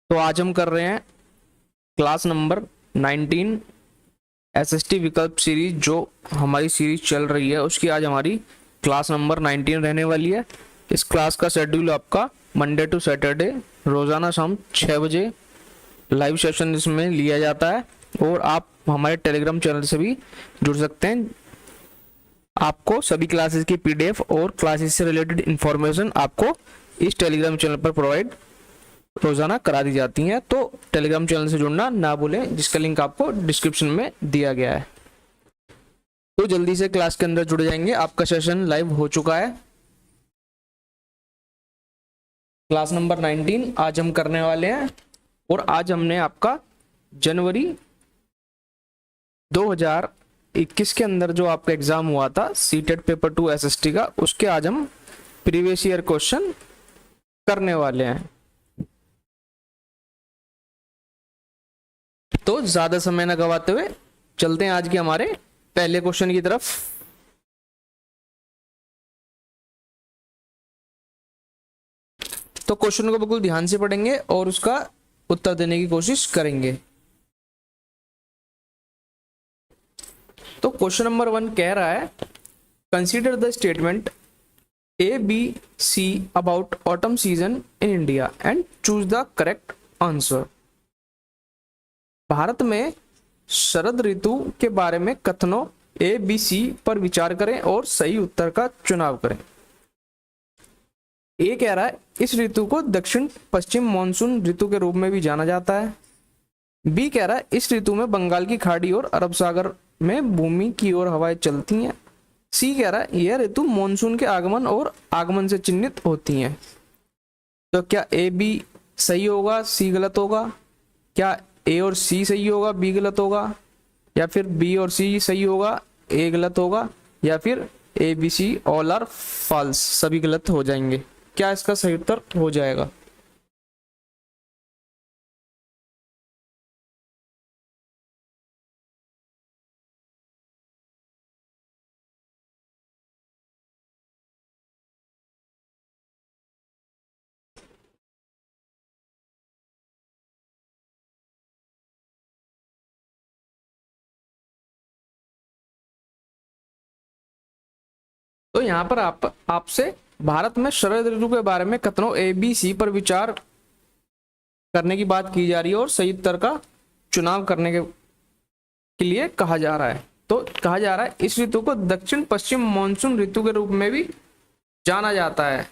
तो आज हम कर रहे हैं क्लास नंबर 19 एसएसटी विकल्प सीरीज। जो हमारी सीरीज चल रही है उसकी आज हमारी क्लास नंबर 19 रहने वाली है। इस क्लास का शेड्यूल आपका मंडे टू सैटरडे रोजाना शाम 6 बजे लाइव सेशन इसमें लिया जाता है, और आप हमारे टेलीग्राम चैनल से भी जुड़ सकते हैं। आपको सभी क्लासेस की पीडीएफ और क्लासेस से रिलेटेड इंफॉर्मेशन आपको इस टेलीग्राम चैनल पर प्रोवाइड रोजाना करा दी जाती हैं। तो टेलीग्राम चैनल से जुड़ना ना भूलें, जिसका लिंक आपको डिस्क्रिप्शन में दिया गया है। तो जल्दी से क्लास के अंदर जुड़ जाएंगे। आपका सेशन लाइव हो चुका है। क्लास नंबर 19 आज हम करने वाले हैं, और आज हमने आपका जनवरी 2021 के अंदर जो आपका एग्जाम हुआ था सीटेट पेपर 2 एसएसटी का, उसके आज हम प्रीवियस ईयर क्वेश्चन करने वाले हैं। तो ज्यादा समय न गवाते हुए चलते हैं आज के हमारे पहले क्वेश्चन की तरफ। तो क्वेश्चन को बिल्कुल ध्यान से पढ़ेंगे और उसका उत्तर देने की कोशिश करेंगे। तो क्वेश्चन नंबर 1 कह रहा है, consider the statement A B C about autumn season in India and choose the correct answer. Bharat में शरद ऋतु के बारे में कथनों ए बी सी पर विचार करें और सही उत्तर का चुनाव करें। ए कह रहा है, इस ऋतु को दक्षिण पश्चिम मानसून ऋतु के रूप में भी जाना जाता है। बी कह रहा है, इस ऋतु में बंगाल की खाड़ी और अरब सागर में भूमि की ओर हवाएं चलती हैं। सी कह रहा है, यह ऋतु मानसून के आगमन और आगमन से चिन्हित होती हैं। तो क्या ए बी सही होगा, सी गलत होगा? क्या ए और सी सही होगा, बी गलत होगा? या फिर बी और सी सही होगा, ए गलत होगा? या फिर A B C all are false, सभी गलत हो जाएंगे? क्या इसका सही उत्तर हो जाएगा? तो यहाँ पर आपसे भारत में शरद ऋतु के बारे में कथनों ए बी सी पर विचार करने की बात की जा रही है और सही उत्तर का चुनाव करने के लिए कहा जा रहा है। तो कहा जा रहा है, इस ऋतु को दक्षिण पश्चिम मानसून ऋतु के रूप में भी जाना जाता है।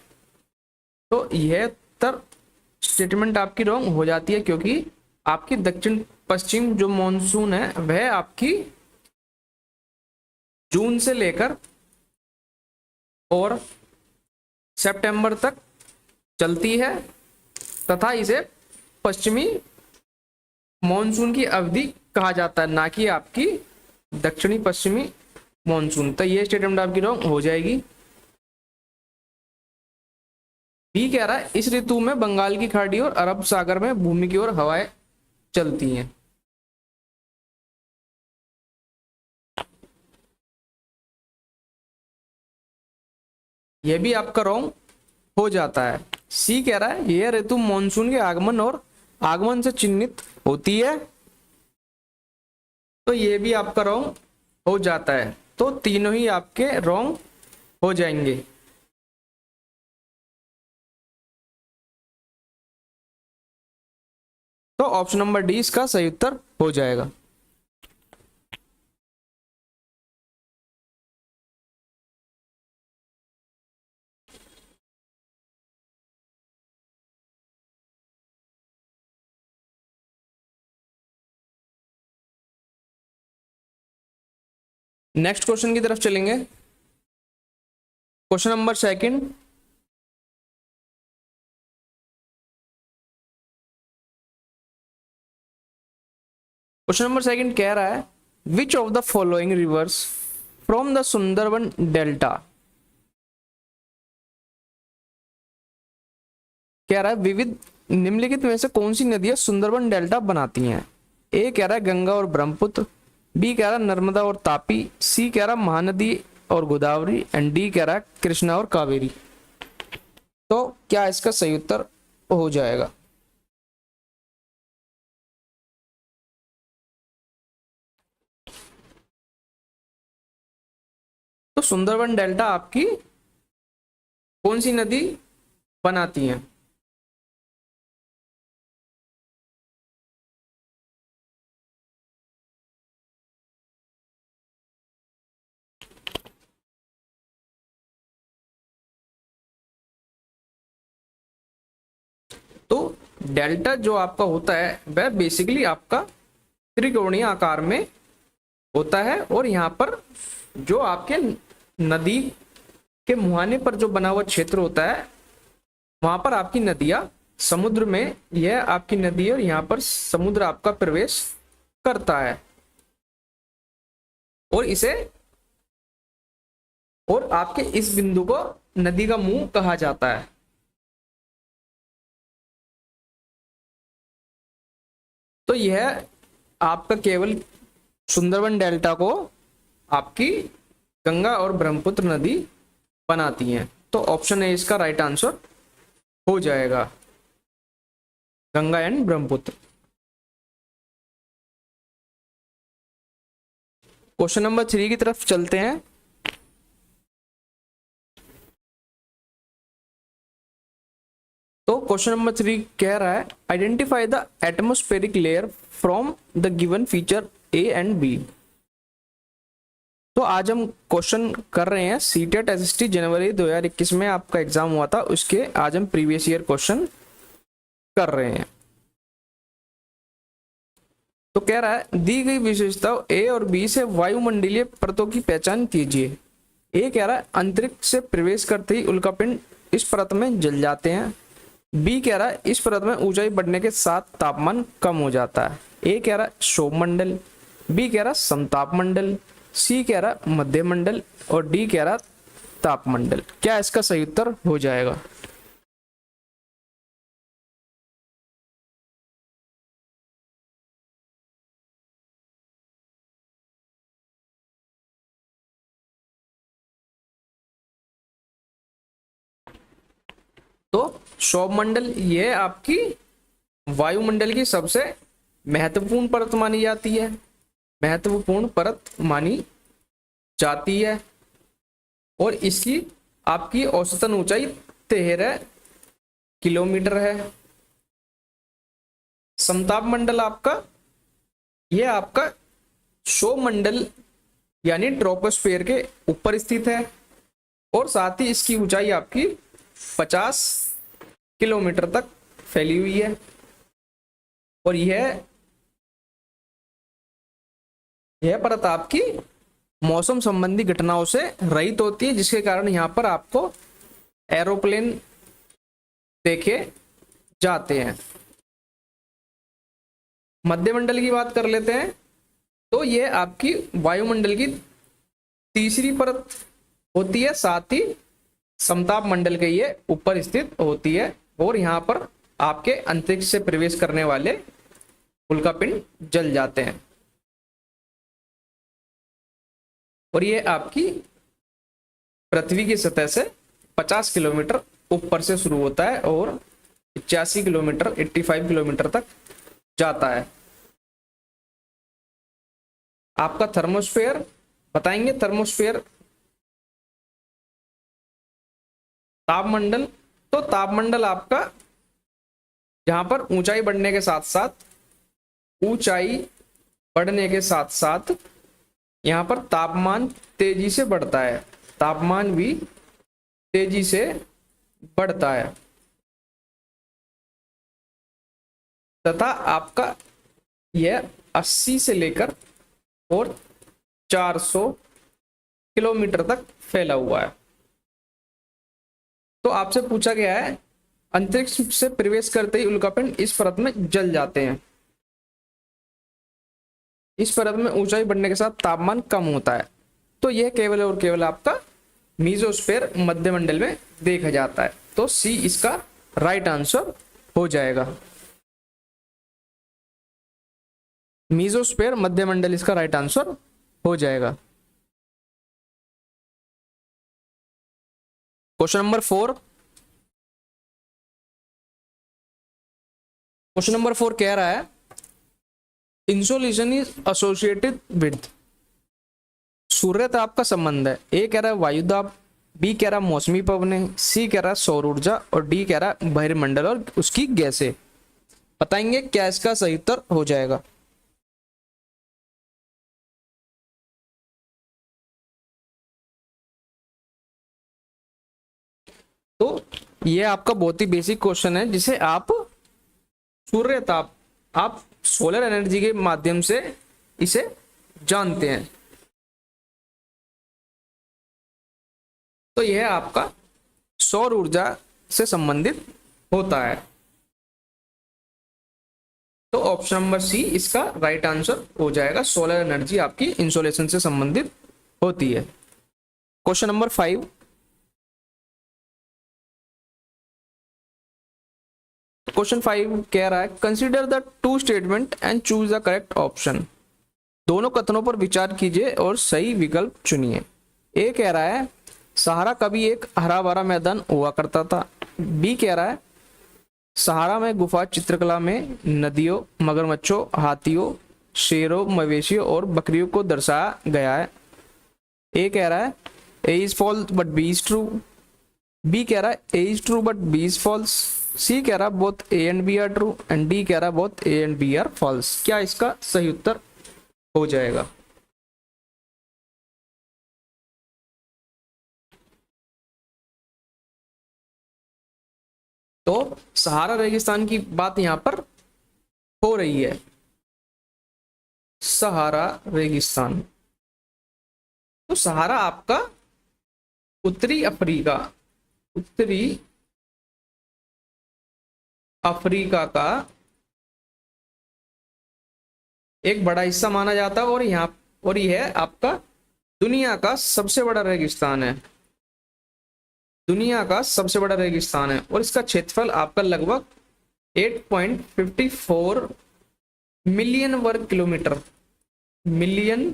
तो यह उत्तर स्टेटमेंट आपकी रॉन्ग हो जाती है, क्योंकि आपकी दक्षिण पश्चिम जो मानसून है वह आपकी जून से लेकर और सितंबर तक चलती है, तथा इसे पश्चिमी मानसून की अवधि कहा जाता है, ना कि आपकी दक्षिणी पश्चिमी मानसून। तो ये स्टेटमेंट आपकी रॉन्ग हो जाएगी। बी कह रहा है, इस ऋतु में बंगाल की खाड़ी और अरब सागर में भूमि की ओर हवाएं चलती हैं। यह भी आपका रॉन्ग हो जाता है। सी कह रहा है, यह ऋतु मानसून के आगमन और आगमन से चिन्हित होती है। तो यह भी आपका रॉन्ग हो जाता है। तो तीनों ही आपके रॉन्ग हो जाएंगे। तो ऑप्शन नंबर डी इसका सही उत्तर हो जाएगा। नेक्स्ट क्वेश्चन की तरफ चलेंगे। क्वेश्चन नंबर 2 क्वेश्चन नंबर 2 कह रहा है, which of the following rivers from the Sundarban delta. कह रहा है, विविध निम्नलिखित में से कौन सी नदियां सुंदरबन डेल्टा बनाती हैं? ए कह रहा है गंगा और ब्रह्मपुत्र, बी कह रहा है नर्मदा और तापी, सी कह रहा है महानदी और गोदावरी, एंड डी कह रहा है कृष्णा और कावेरी। तो क्या इसका सही उत्तर हो जाएगा? तो सुंदरबन डेल्टा आपकी कौन सी नदी बनाती है? तो डेल्टा जो आपका होता है वह बेसिकली आपका त्रिकोणीय आकार में होता है, और यहाँ पर जो आपके नदी के मुहाने पर जो बना हुआ क्षेत्र होता है वहां पर आपकी नदियां समुद्र में, यह आपकी नदी है और यहाँ पर समुद्र आपका प्रवेश करता है, और इसे और आपके इस बिंदु को नदी का मुंह कहा जाता है। तो यह आपका केवल सुंदरबन डेल्टा को आपकी गंगा और ब्रह्मपुत्र नदी बनाती हैं। तो ऑप्शन ए इसका राइट आंसर हो जाएगा, Ganga and Brahmaputra. Question number 3 की तरफ चलते हैं। तो क्वेश्चन नंबर 3 कह रहा है identify the atmospheric layer from the given feature A and B. तो आज हम क्वेश्चन कर रहे हैं सीटेट एसएसटी जनवरी 2021 में आपका एग्जाम हुआ था, उसके आज हम प्रीवियस ईयर क्वेश्चन कर रहे हैं। तो कह रहा है दी गई विशेषताओं ए और बी से वायुमंडलीय परतों की पहचान कीजिए। ए कह रहा है अंतरिक्ष से प्रवेश करते ही उल्कापिंड इस परत में जल जाते हैं। बी कह रहा है इस परत में ऊंचाई बढ़ने के साथ तापमान कम हो जाता है। ए कह रहा है क्षोभ मंडल, बी कह रहा है समताप मंडल, सी कह रहा मध्य मंडल, और डी कह रहा तापमंडल। क्या इसका सही उत्तर हो जाएगा? तो क्षोभ मंडल ये आपकी वायुमंडल की सबसे महत्वपूर्ण परत मानी जाती है, महत्वपूर्ण परत मानी जाती है, और इसकी आपकी औसतन ऊंचाई 13 किलोमीटर है। समताप मंडल आपका यह आपका क्षोभ मंडल यानी ट्रोपोस्फेयर के ऊपर स्थित है, और साथ ही इसकी ऊंचाई आपकी 50 किलोमीटर तक फैली हुई है, और यह परत आपकी मौसम संबंधी घटनाओं से रहित होती है, जिसके कारण यहाँ पर आपको एरोप्लेन देखे जाते हैं। मध्यमंडल की बात कर लेते हैं। तो यह आपकी वायुमंडल की तीसरी परत होती है, साथ ही समताप मंडल के ये ऊपर स्थित होती है, और यहाँ पर आपके अंतरिक्ष से प्रवेश करने वाले उल्कापिंड जल जाते हैं। और ये आपकी पृथ्वी की सतह से 50 किलोमीटर ऊपर से शुरू होता है और 85 किलोमीटर 85 किलोमीटर तक जाता है। आपका थर्मोस्फेयर बताएंगे, थर्मोस्फेयर तापमंडल। तो तापमंडल आपका जहां पर ऊंचाई बढ़ने के साथ साथ यहाँ पर तापमान तेजी से बढ़ता है, तापमान भी तेजी से बढ़ता है, तथा आपका यह 80 से लेकर और 400 किलोमीटर तक फैला हुआ है। तो आपसे पूछा गया है अंतरिक्ष से प्रवेश करते ही उल्कापिंड इस परत में जल जाते हैं। इस परत में ऊंचाई बढ़ने के साथ तापमान कम होता है। तो यह केवल और केवल आपका मीजोस्फीयर मध्यमंडल में देखा जाता है। तो सी इसका राइट आंसर हो जाएगा। मीजोस्फीयर मध्यमंडल इसका राइट आंसर हो जाएगा। Question number 4। क्वेश्चन नंबर 4 कह रहा है इंसोलेशन इज एसोसिएटेड विद। सूर्य ताप का संबंध है। ए कह रहा है वायु दाब, बी कह रहा मौसमी पवनें, सी कह रहा सौर ऊर्जा और डी कह रहा बहिर्मंडल और उसकी गैसें। बताएंगे क्या इसका सही उत्तर हो जाएगा। तो ये आपका बहुत ही बेसिक क्वेश्चन है जिसे आप सूर्य ताप, आप सोलर एनर्जी के माध्यम से इसे जानते हैं। तो यह आपका सौर ऊर्जा से संबंधित होता है। तो ऑप्शन नंबर सी इसका राइट आंसर हो जाएगा। सोलर एनर्जी आपकी इंसोलेशन से संबंधित होती है। क्वेश्चन नंबर 5, क्वेश्चन 5 कह रहा है consider the two statement and choose the correct option. दोनों कथनों पर विचार कीजिए और सही विकल्प चुनिए। ए कह रहा है सहारा कभी एक हरा भरा मैदान हुआ करता था। बी कह रहा है सहारा में गुफा चित्रकला में नदियों, मगरमच्छों, हाथियों, शेरों, मवेशियों और बकरियों को दर्शाया गया है। ए कह रहा है A is false but B is true. B कह रहा है A is true but B is false. C कह रहा है both A and B are true and D कह रहा है both A and B are false. क्या इसका सही उत्तर हो जाएगा। तो सहारा रेगिस्तान की बात यहां पर हो रही है। सहारा रेगिस्तान, तो सहारा आपका उत्तरी अफ्रीका, उत्तरी अफ्रीका का एक बड़ा हिस्सा माना जाता है और यह आपका दुनिया का सबसे बड़ा रेगिस्तान है। दुनिया का सबसे बड़ा रेगिस्तान है और इसका क्षेत्रफल आपका लगभग 8.54 मिलियन वर्ग किलोमीटर, मिलियन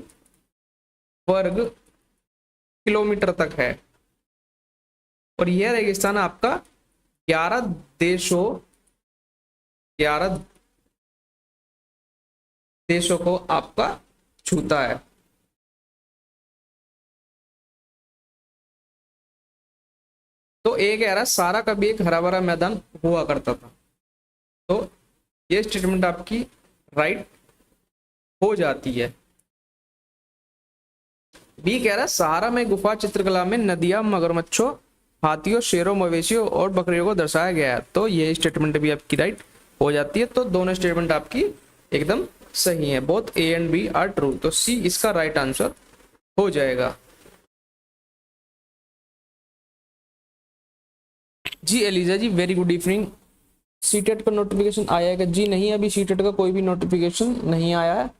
वर्ग किलोमीटर तक है। और यह रेगिस्तान आपका 11 देशों को आपका छूता है। तो ए कह रहा है सारा कभी एक हरा भरा मैदान हुआ करता था। तो ये स्टेटमेंट आपकी राइट हो जाती है। बी कह रहा है सहारा में गुफा चित्रकला में नदियां, मगरमच्छों, हाथियों, शेरों, मवेशियों और बकरियों को दर्शाया गया है। तो ये स्टेटमेंट भी आपकी राइट हो जाती है। तो दोनों स्टेटमेंट आपकी एकदम सही है। Both A and B are true. तो सी इसका राइट आंसर हो जाएगा। जी Eliza ji very good evening. CTET का नोटिफिकेशन आया है? जी नहीं, अभी सीटेट का कोई भी नोटिफिकेशन नहीं आया है।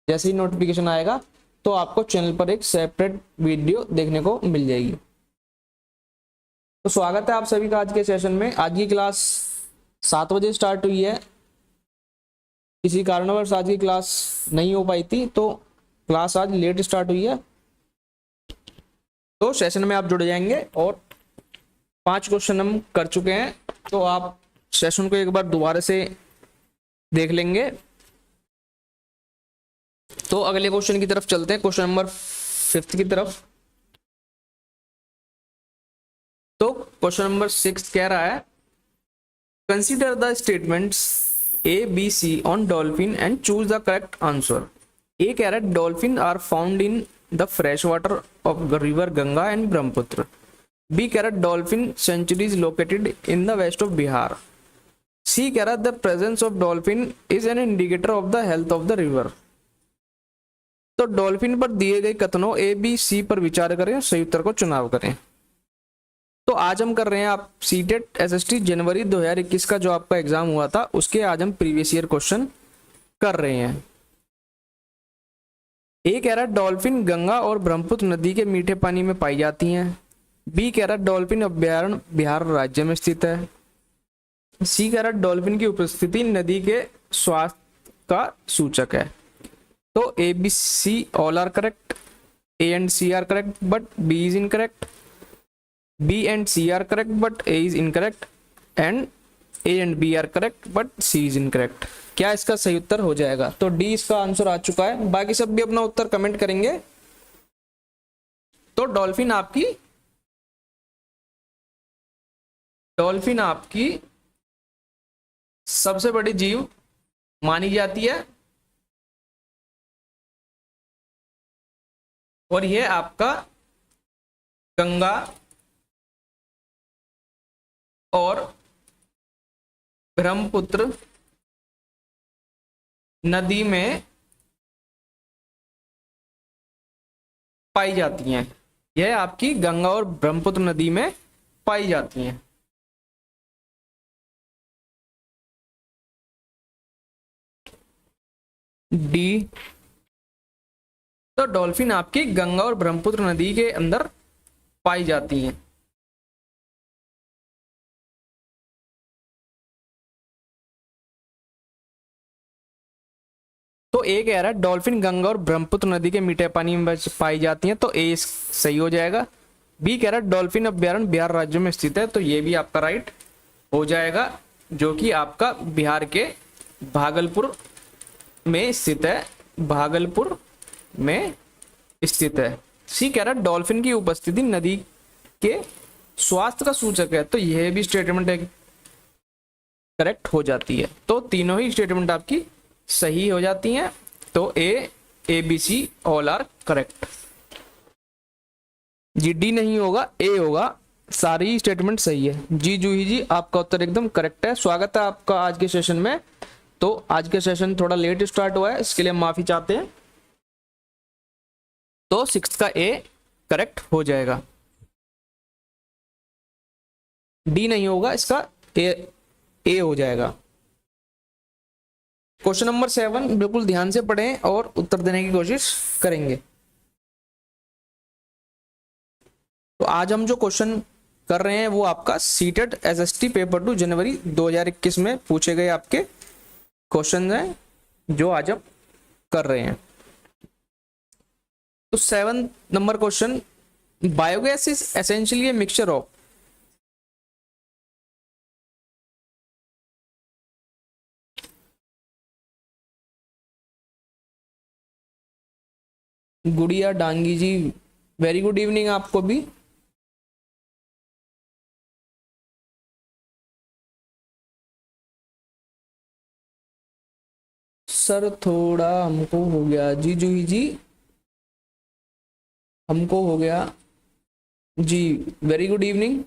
जैसे ही नोटिफिकेशन आएगा तो आपको चैनल पर एक सेपरेट वीडियो देखने को मिल जाएगी। तो स्वागत है आप सभी का आज के सेशन में। आज की क्लास 7 बजे स्टार्ट हुई है। किसी कारणवश आज की क्लास नहीं हो पाई थी तो क्लास आज लेट स्टार्ट हुई है। तो सेशन में आप जुड़ जाएंगे और 5 क्वेश्चन हम कर चुके हैं। तो आप सेशन को एक बार दोबारा से देख लेंगे। तो अगले क्वेश्चन की तरफ चलते हैं, क्वेश्चन नंबर 5 की तरफ। तो क्वेश्चन नंबर 6 कह रहा है consider the statements A B C on dolphin and choose the correct answer. A कह रहा है dolphin are found in the fresh water of river Ganga and Brahmaputra. B कह रहा है dolphin sanctuaries located in the west of Bihar. C कह रहा है the presence of dolphin is an indicator of the health of the river. तो dolphin पर दिए गए कथनों ए बी सी पर विचार करें, सही उत्तर को चुनाव करें। तो आज हम कर रहे हैं आप सीटेट एसएसटी जनवरी 2021 का जो आपका एग्जाम हुआ था उसके आज हम प्रीवियस ईयर क्वेश्चन कर रहे हैं। ए कह रहा है डॉल्फिन गंगा और ब्रह्मपुत्र नदी के मीठे पानी में पाई जाती हैं। बी कह रहा है डॉल्फिन अभ्यारण्य बिहार राज्य में स्थित है। सी कह रहा है डॉल्फिन की उपस्थिति नदी के स्वास्थ्य का सूचक है। तो A B C all are correct, A and C are correct but B is incorrect, B and C are correct but A is incorrect and A and B are correct but C is incorrect. क्या इसका सही उत्तर हो जाएगा? तो D इसका answer आ चुका है। बाकी सब भी अपना उत्तर कमेंट करेंगे तो डॉल्फिन आपकी सबसे बड़ी जीव मानी जाती है और यह आपका गंगा और ब्रह्मपुत्र नदी में पाई जाती हैं। यह आपकी गंगा और ब्रह्मपुत्र नदी में पाई जाती हैं। डी, तो डॉल्फिन आपकी गंगा और ब्रह्मपुत्र नदी के अंदर पाई जाती हैं। तो ए कह रहा है डॉल्फिन गंगा और ब्रह्मपुत्र नदी के मीठे पानी में पाई जाती हैं, तो ए सही हो जाएगा। बी कह रहा है डॉल्फिन अभ्यारण्य बिहार राज्य में स्थित है, तो ये भी आपका राइट हो जाएगा, जो कि आपका बिहार के भागलपुर में स्थित है, भागलपुर में स्थित है। सी कह रहा है डॉल्फिन की उपस्थिति नदी के स्वास्थ्य का सूचक है, तो यह भी स्टेटमेंट करेक्ट हो जाती है। तो तीनों ही स्टेटमेंट आपकी सही हो जाती हैं। तो A B C all are correct. जी डी नहीं होगा, ए होगा, सारी स्टेटमेंट सही है। जी जूही जी आपका उत्तर एकदम करेक्ट है। स्वागत है आपका आज के सेशन में। तो आज के सेशन थोड़ा लेट स्टार्ट हुआ है, इसके लिए हम माफी चाहते हैं। तो 6 का ए करेक्ट हो जाएगा। डी नहीं होगा, इसका ए हो जाएगा। क्वेश्चन नंबर 7 बिल्कुल ध्यान से पढ़ें और उत्तर देने की कोशिश करेंगे। तो आज हम जो क्वेश्चन कर रहे हैं वो आपका सीटेट एसएसटी पेपर 2 जनवरी 2021 में पूछे गए आपके क्वेश्चन हैं, जो आज हम कर रहे हैं। तो 7 number question, biogas is essentially a mixture of. गुड़िया डांगी जी वेरी गुड इवनिंग आपको भी। सर थोड़ा हमको हो गया जी, जूही जी हमको हो गया जी, वेरी गुड इवनिंग।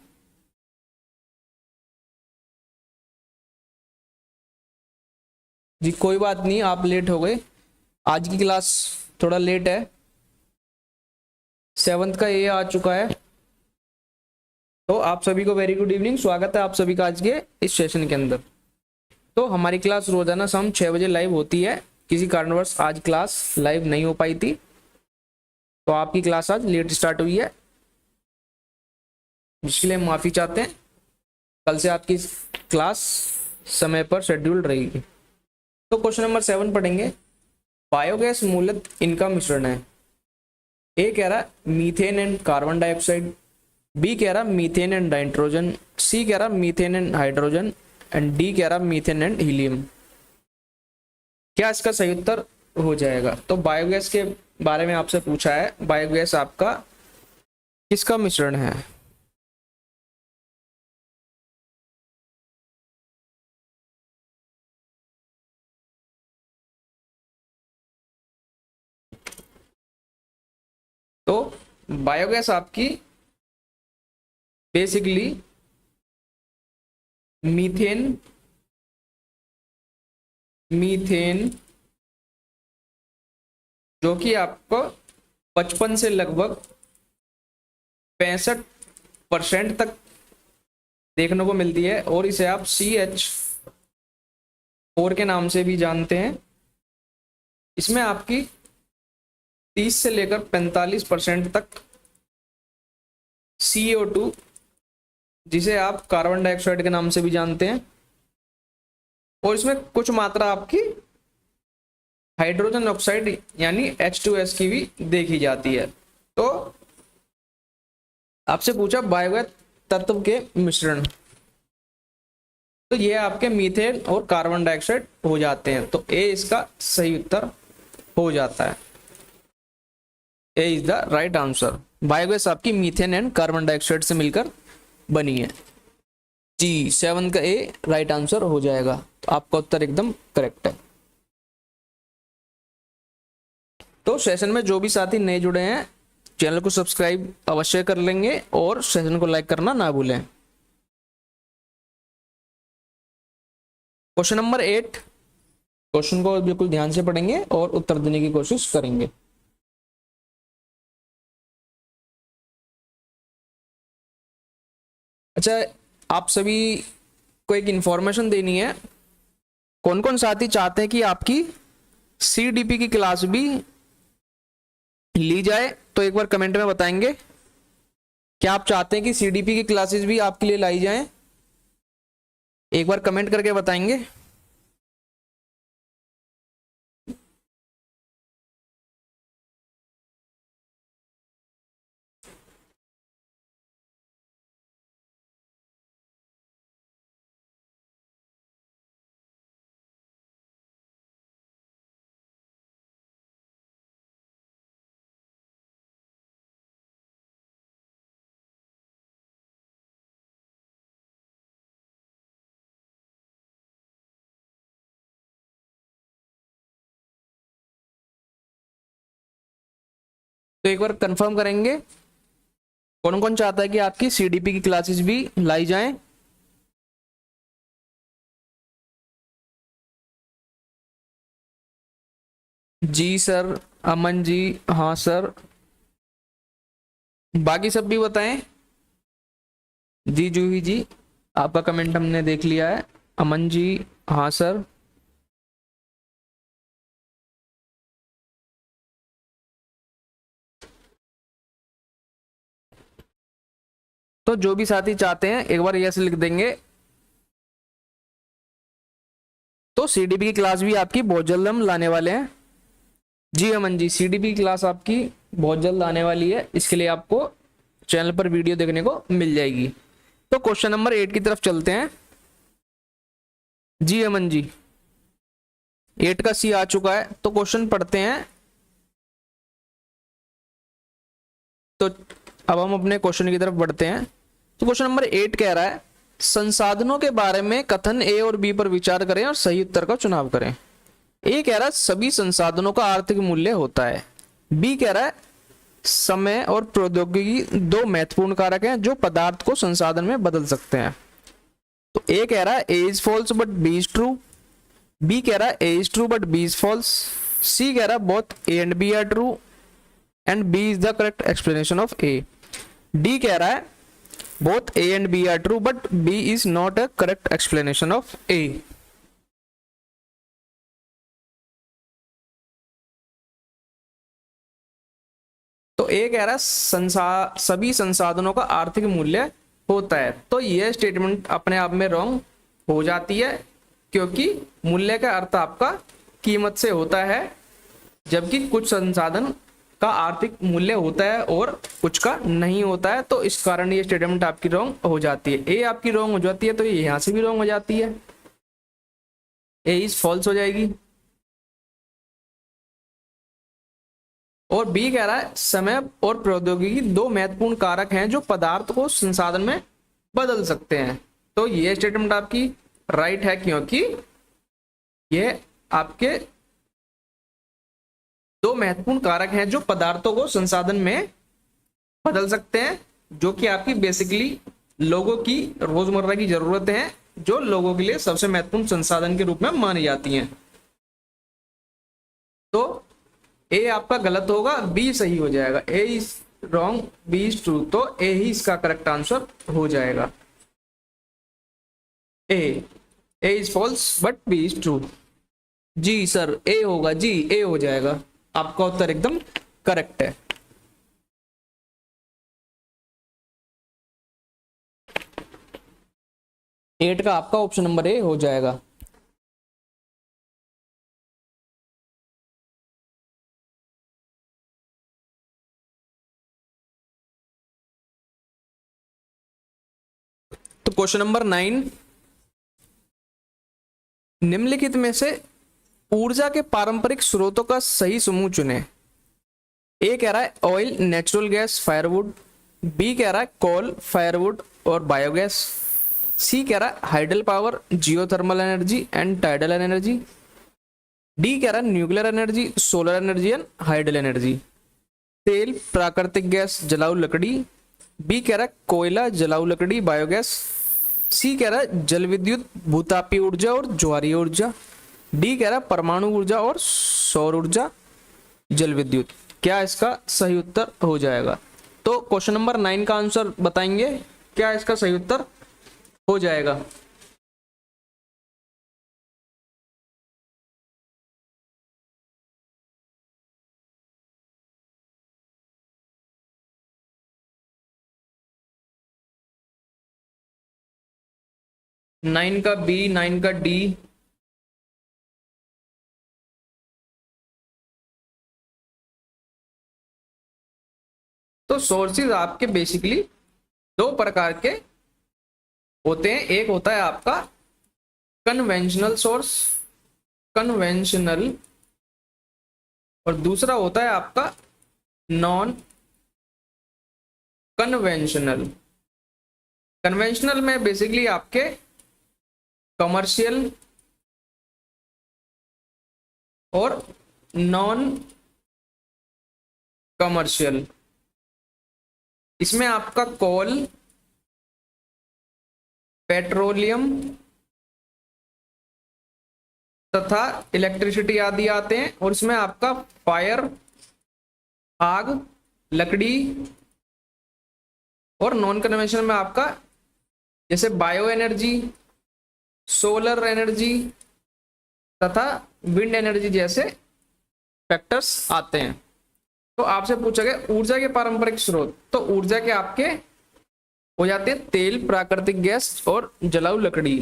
जी कोई बात नहीं, आप लेट हो गए, आज की क्लास थोड़ा लेट है। 7th का ये आ चुका है। तो आप सभी को वेरी गुड इवनिंग, स्वागत है आप सभी का आज के इस सेशन के अंदर। तो हमारी क्लास रोजाना शाम 6 बजे लाइव होती है। किसी कारणवश आज क्लास लाइव नहीं हो पाई थी, तो आपकी क्लास आज लेट स्टार्ट हुई है, जिसके लिए माफी चाहते हैं। कल से आपकी क्लास समय पर शेड्यूल रहेगी। तो क्वेश्चन नंबर 7 पढ़ेंगे। बायोगैस मूलतः इनका मिश्रण है। ए कह रहा है methane and carbon dioxide, B कह रहा मीथेन एंड नाइट्रोजन, सी कह रहा methane and hydrogen and D कह रहा मीथेन एंड हीलियम। क्या इसका सही उत्तर हो जाएगा? तो बायोगैस के बारे में आपसे पूछा है, बायोगैस आपका किसका मिश्रण है? तो बायोगैस आपकी बेसिकली मीथेन जो कि आपको 55 से लगभग 65% तक देखने को मिलती है, और इसे आप CH4 के नाम से भी जानते हैं। इसमें आपकी 30 से लेकर 45% तक CO2, जिसे आप कार्बन डाइऑक्साइड के नाम से भी जानते हैं, और इसमें कुछ मात्रा आपकी हाइड्रोजन ऑक्साइड यानी H2S की भी देखी जाती है। तो आपसे पूछा बायोगैस तत्व के मिश्रण, तो ये आपके मीथेन और कार्बन डाइऑक्साइड हो जाते हैं। तो ए इसका सही उत्तर हो जाता है। A is the right answer. Biogas आपकी मीथेन एंड कार्बन डाइऑक्साइड से मिलकर बनी है। जी 7 का ए राइट आंसर हो जाएगा। तो आपका उत्तर एकदम करेक्ट है। तो सेशन में जो भी साथी नए जुड़े हैं चैनल को सब्सक्राइब अवश्य कर लेंगे और सेशन को लाइक करना ना भूलें। क्वेश्चन नंबर 8, क्वेश्चन को बिल्कुल ध्यान से पढ़ेंगे और उत्तर देने की कोशिश करेंगे। अच्छा, आप सभी को एक इंफॉर्मेशन देनी है। कौन कौन साथी चाहते हैं कि आपकी सीडीपी की क्लास भी ली जाए, तो एक बार कमेंट में बताएंगे। क्या आप चाहते हैं कि सीडीपी की क्लासेस भी आपके लिए लाई जाएं? एक बार कमेंट करके बताएंगे। तो एक बार कंफर्म करेंगे कौन कौन चाहता है कि आपकी सीडीपी की क्लासेस भी लाई जाएं। जी सर, अमन जी, हाँ सर, बाकी सब भी बताएं। जी जूही जी, आपका कमेंट हमने देख लिया है। अमन जी, हाँ सर। तो जो भी साथी चाहते हैं एक बार यस लिख देंगे। तो सीडीपी की क्लास भी आपकी बहुत जल्द हम लाने वाले हैं। जी अमन जी, सीडीपी की क्लास आपकी बहुत जल्द आने वाली है, इसके लिए आपको चैनल पर वीडियो देखने को मिल जाएगी। तो क्वेश्चन नंबर 8 की तरफ चलते हैं। जी अमन जी, 8 का सी आ चुका है, तो क्वेश्चन पढ़ते हैं। तो अब हम अपने क्वेश्चन की तरफ बढ़ते हैं। तो क्वेश्चन नंबर 8 कह रहा है संसाधनों के बारे में कथन ए और बी पर विचार करें और सही उत्तर का चुनाव करें। ए कह रहा है सभी संसाधनों का आर्थिक मूल्य होता है। बी कह रहा है समय और प्रौद्योगिकी दो महत्वपूर्ण कारक हैं जो पदार्थ को संसाधन में बदल सकते हैं। तो ए कह रहा है A is false but B is true. B कह रहा है A is true but B is false. C कह रहा है both A and B are true and B is the correct explanation of A. D कह रहा है both A and B are true but B is not a correct explanation of A. तो A कह रहा है सभी संसाधनों का आर्थिक मूल्य होता है। तो यह स्टेटमेंट अपने आप में रॉन्ग हो जाती है, क्योंकि मूल्य का अर्थ आपका कीमत से होता है, जबकि कुछ संसाधन का आर्थिक मूल्य होता है और कुछ का नहीं होता है। तो इस कारण ये स्टेटमेंट आपकी रॉन्ग हो जाती है। ए आपकी रॉन्ग हो जाती है, तो ये यहां से भी रॉन्ग हो जाती है, ए इज फॉल्स हो जाएगी। और बी कह रहा है समय और प्रौद्योगिकी दो महत्वपूर्ण कारक हैं जो पदार्थ को संसाधन में बदल सकते हैं। तो ये स्टेटमेंट आपकी राइट है, क्योंकि ये आपके दो महत्वपूर्ण कारक हैं जो पदार्थों को संसाधन में बदल सकते हैं, जो कि आपकी बेसिकली लोगों की रोजमर्रा की जरूरतें हैं, जो लोगों के लिए सबसे महत्वपूर्ण संसाधन के रूप में मानी जाती हैं। तो ए आपका गलत होगा, बी सही हो जाएगा। A is wrong, B is true. तो ए ही इसका करेक्ट आंसर हो जाएगा। A is false but B is true. जी सर, ए होगा, जी ए हो जाएगा। आपका उत्तर एकदम करेक्ट है। एट का आपका ऑप्शन नंबर ए हो जाएगा। तो क्वेश्चन नंबर 9, निम्नलिखित में से ऊर्जा के पारंपरिक स्रोतों का सही समूह चुने। ए कह रहा है oil, natural gas, firewood. B कह रहा है कोल, फायरवुड और बायोगैस। सी कह रहा है hydel power, geothermal energy and tidal energy. D कह रहा है nuclear energy, solar energy and hydel energy. तेल, प्राकृतिक गैस, जलाऊ लकड़ी। बी कह रहा है कोयला, जलाऊ लकड़ी, बायोगैस। सी कह रहा है जल विद्युत, भूतापीय ऊर्जा और ज्वारीय ऊर्जा। डी कह रहा है परमाणु ऊर्जा और सौर ऊर्जा, जल विद्युत। क्या इसका सही उत्तर हो जाएगा? तो क्वेश्चन नंबर 9 का आंसर बताएंगे, क्या इसका सही उत्तर हो जाएगा? नाइन का बी, 9 का डी। तो सोर्सेज आपके बेसिकली दो प्रकार के होते हैं। एक होता है आपका कन्वेंशनल सोर्स, कन्वेंशनल, और दूसरा होता है आपका नॉन कन्वेंशनल। कन्वेंशनल में बेसिकली आपके कमर्शियल और नॉन कमर्शियल। इसमें आपका कोल, पेट्रोलियम तथा इलेक्ट्रिसिटी आदि आते हैं। और इसमें आपका फायर, आग, लकड़ी, और नॉन कन्वेंशनल में आपका जैसे बायो एनर्जी, सोलर एनर्जी तथा विंड एनर्जी जैसे फैक्टर्स आते हैं। तो आपसे पूछा गया ऊर्जा के पारंपरिक स्रोत, तो ऊर्जा के आपके हो जाते हैं तेल, प्राकृतिक गैस और जलाऊ लकड़ी।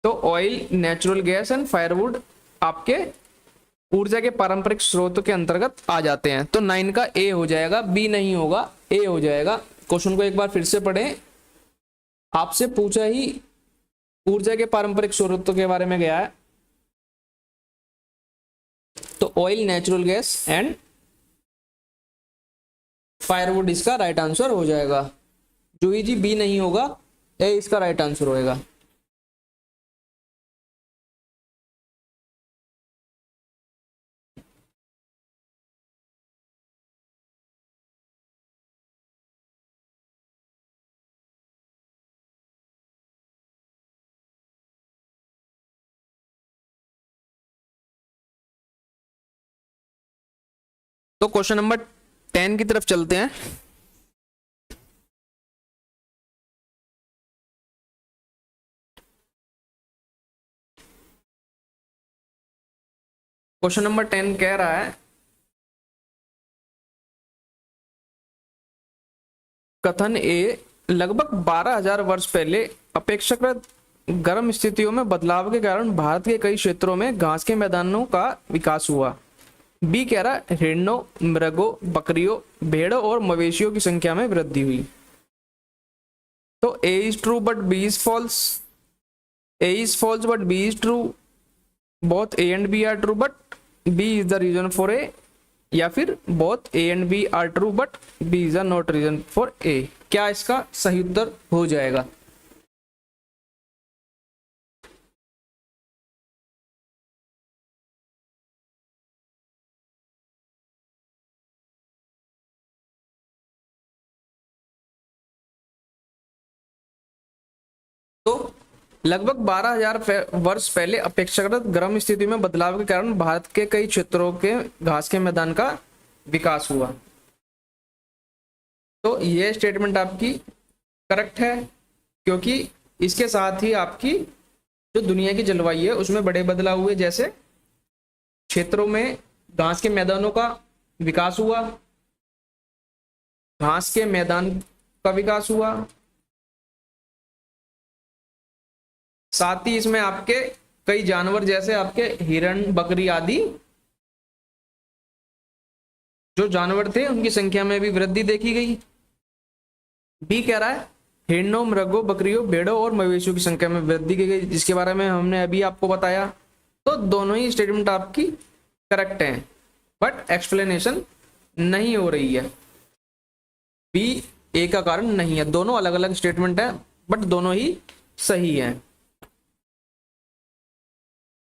तो oil, natural gas and firewood आपके ऊर्जा के पारंपरिक स्रोतों के अंतर्गत आ जाते हैं। तो 9 का ए हो जाएगा, बी नहीं होगा, ए हो जाएगा। क्वेश्चन को एक बार फिर से पढ़ें। आपसे पूछा ही ऊर्जा के पारंपरिक स्रोतों के बारे में गया है, तो oil, natural gas and firewood इसका राइट आंसर हो जाएगा। जूही जी बी नहीं होगा, ए इसका राइट आंसर होएगा। तो क्वेश्चन नंबर 10 की तरफ चलते हैं। क्वेश्चन नंबर 10 कह रहा है कथन ए, लगभग 12,000 वर्ष पहले अपेक्षाकृत गर्म स्थितियों में बदलाव के कारण भारत के कई क्षेत्रों में घास के मैदानों का विकास हुआ। बी कह रहा है हिरणों, मृगों, बकरियों, भेड़ों और मवेशियों की संख्या में वृद्धि हुई। तो A is true but B is false, A is false but B is true, both A and B are true but B is the reason for A, या फिर both A and B are true but B is the not reason for A. क्या इसका सही उत्तर हो जाएगा? तो लगभग 12,000 वर्ष पहले अपेक्षाकृत गर्म स्थिति में बदलाव के कारण भारत के कई क्षेत्रों के घास के मैदान का विकास हुआ। तो यह स्टेटमेंट आपकी करेक्ट है, क्योंकि इसके साथ ही आपकी जो दुनिया की जलवायु है उसमें बड़े बदलाव हुए। जैसे क्षेत्रों में घास के मैदानों का विकास हुआ, घास के मैदान का विकास हुआ, साथ ही इसमें आपके कई जानवर जैसे आपके हिरण, बकरी आदि जो जानवर थे उनकी संख्या में भी वृद्धि देखी गई। बी कह रहा है हिरणों, मृगों, बकरियों, भेड़ों और मवेशियों की संख्या में वृद्धि की गई, जिसके बारे में हमने अभी आपको बताया। तो दोनों ही स्टेटमेंट आपकी करेक्ट हैं, बट एक्सप्लेनेशन नहीं हो रही है, बी ए का कारण नहीं है। दोनों अलग अलग स्टेटमेंट है बट दोनों ही सही है।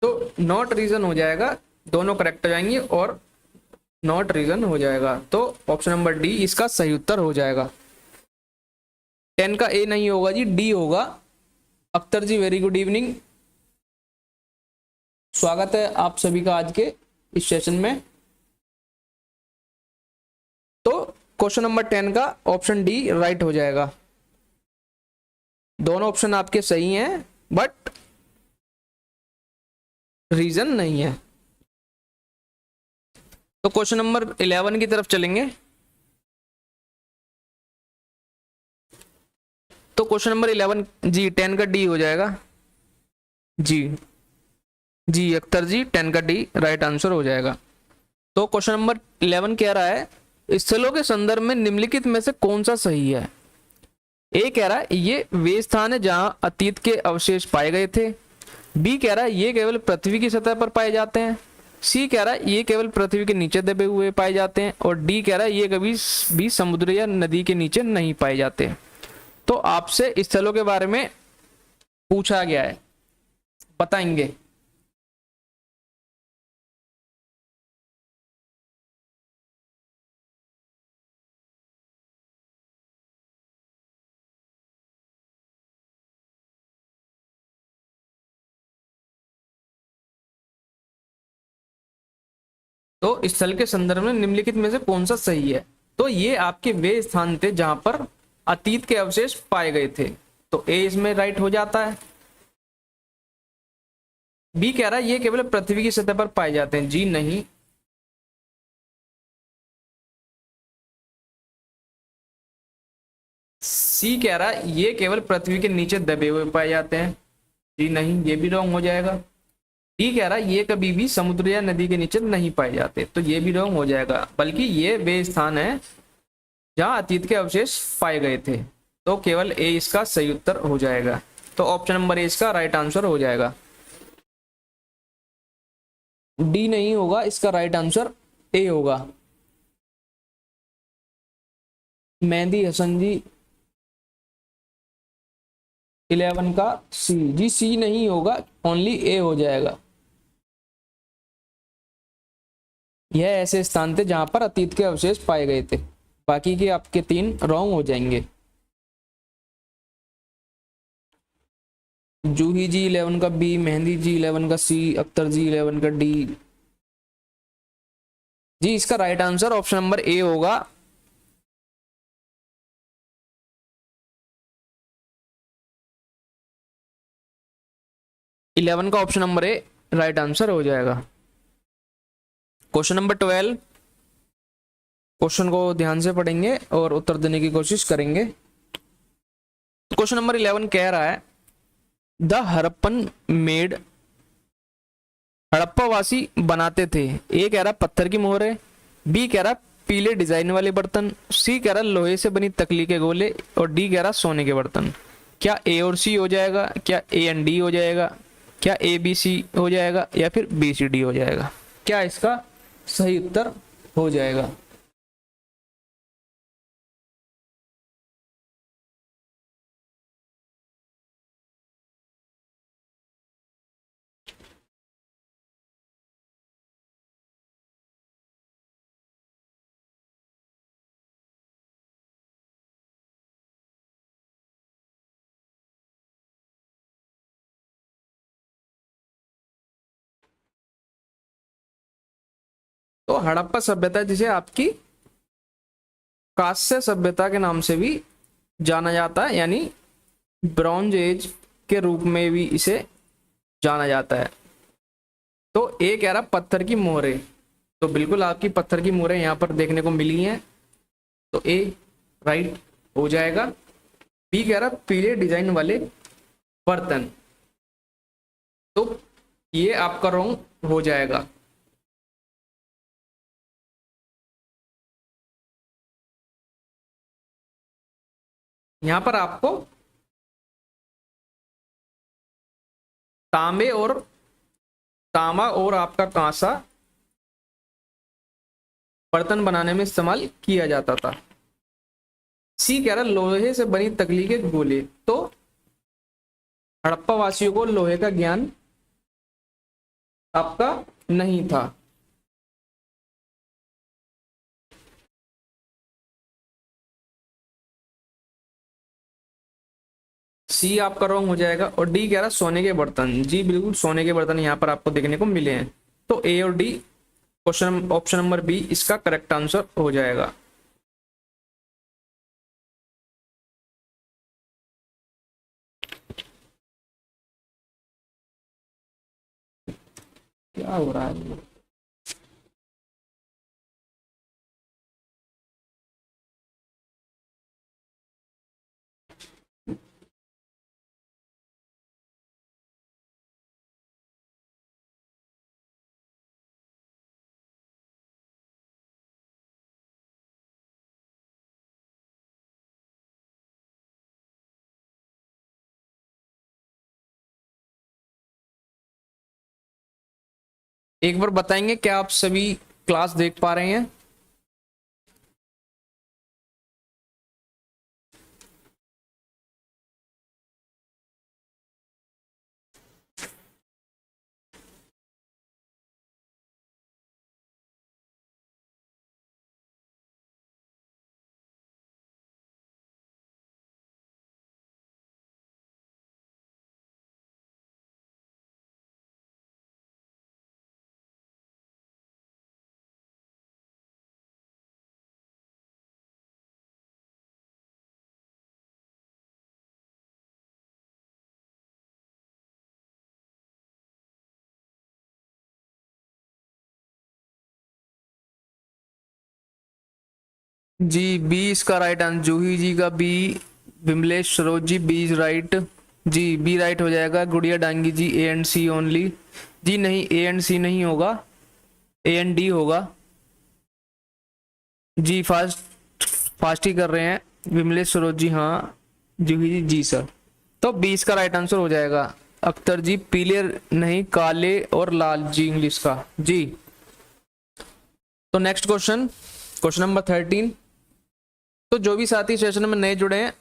तो नॉट रीजन हो जाएगा, दोनों करेक्ट हो जाएंगे और नॉट रीजन हो जाएगा। तो ऑप्शन नंबर डी इसका सही उत्तर हो जाएगा। 10 का ए नहीं होगा जी, डी होगा। अख्तर जी वेरी गुड इवनिंग, स्वागत है आप सभी का आज के इस सेशन में। तो क्वेश्चन नंबर 10 का ऑप्शन डी राइट हो जाएगा। दोनों ऑप्शन आपके सही हैं बट रीजन नहीं है। तो क्वेश्चन नंबर 11 की तरफ चलेंगे। तो क्वेश्चन नंबर 11 जी 10 का डी हो जाएगा। जी जी अख्तर जी 10 का डी राइट आंसर हो जाएगा। तो क्वेश्चन नंबर 11 कह रहा है स्थलों के संदर्भ में निम्नलिखित में से कौन सा सही है। ए कह रहा है ये वे स्थान है जहां अतीत के अवशेष पाए गए थे। बी कह रहा है ये केवल पृथ्वी की सतह पर पाए जाते हैं। सी कह रहा है ये केवल पृथ्वी के नीचे दबे हुए पाए जाते हैं। और डी कह रहा है ये कभी भी समुद्र या नदी के नीचे नहीं पाए जाते। तो आपसे स्थलों के बारे में पूछा गया है, बताएंगे। तो स्थल के संदर्भ में निम्नलिखित में से कौन सा सही है। तो ये आपके वे स्थान थे जहां पर अतीत के अवशेष पाए गए थे। तो ए इसमें राइट हो जाता है। बी कह रहा है ये केवल पृथ्वी की सतह पर पाए जाते हैं। जी नहीं। सी कह रहा है ये केवल पृथ्वी के नीचे दबे हुए पाए जाते हैं। जी नहीं, ये भी रॉन्ग हो जाएगा। डी कह रहा है ये कभी भी समुद्र या नदी के नीचे नहीं पाए जाते। तो ये भी रॉन्ग हो जाएगा, बल्कि ये वे स्थान है जहां अतीत के अवशेष पाए गए थे। तो केवल ए इसका सही उत्तर हो जाएगा। तो ऑप्शन नंबर ए इसका राइट आंसर हो जाएगा। डी नहीं होगा, इसका राइट आंसर ए होगा। मेहंदी हसन जी 11 का सी। जी सी नहीं होगा, ओनली ए हो जाएगा। यह ऐसे स्थान थे जहां पर अतीत के अवशेष पाए गए थे। बाकी के आपके 3 रॉन्ग हो जाएंगे। जूही जी 11 का बी, मेहंदी जी 11 का सी, अख्तर जी 11 का डी। जी इसका right answer option number A होगा। इलेवन का option number A right answer हो जाएगा। क्वेश्चन नंबर 12, क्वेश्चन को ध्यान से पढ़ेंगे और उत्तर देने की कोशिश करेंगे। क्वेश्चन नंबर 11 कह रहा है द हड़प्पन मेड, हड़प्पावासी बनाते थे। ए कह रहा पत्थर की मोहरें, बी कह रहा पीले डिजाइन वाले बर्तन, सी कह रहा लोहे से बनी तकली के गोले, और डी कह रहा सोने के बर्तन। क्या ए और सी हो जाएगा, क्या ए एंड डी हो जाएगा, क्या ए बी सी हो जाएगा, या फिर बी सी डी हो जाएगा। क्या इसका सही उत्तर हो जाएगा। तो हड़प्पा सभ्यता जिसे आपकी कांस्य सभ्यता के नाम से भी जाना जाता है, यानी ब्रॉन्ज एज के रूप में भी इसे जाना जाता है। तो ए कह रहा पत्थर की मोहरें, तो बिल्कुल आपकी पत्थर की मोहरें यहाँ पर देखने को मिली हैं। तो ए राइट हो जाएगा। बी कह रहा पीले डिजाइन वाले बर्तन, तो ये आपका रॉन्ग हो जाएगा। यहां पर आपको तांबे और तांबा और आपका कांसा बर्तन बनाने में इस्तेमाल किया जाता था। सी कह रहा लोहे से बनी तकली के गोले। तो हड़प्पा वासियों को लोहे का ज्ञान आपका नहीं था। सी आपका रॉन्ग हो जाएगा। और डी कह रहा सोने के बर्तन। जी बिल्कुल सोने के बर्तन यहाँ पर आपको देखने को मिले हैं। तो ए और D question option number B इसका करेक्ट आंसर हो जाएगा। क्या हो रहा है? एक बार बताएंगे क्या आप सभी क्लास देख पा रहे हैं? जी बी इसका राइट आंसर। जूही जी का B. Vimlesh Saroj ji B is right. जी बी राइट हो जाएगा। Gudiya Dangi ji A and C only. जी नहीं, ए एंड सी नहीं होगा, ए एंड डी होगा। जी फास्ट ही कर रहे हैं विमलेश सरोज जी। हाँ जूही जी जी सर। तो बी इसका राइट आंसर हो जाएगा। अख्तर जी पीले नहीं काले और लाल जी इंग्लिश का। जी तो नेक्स्ट क्वेश्चन, क्वेश्चन नंबर 13। तो जो भी साथी सेशन में नए जुड़े हैं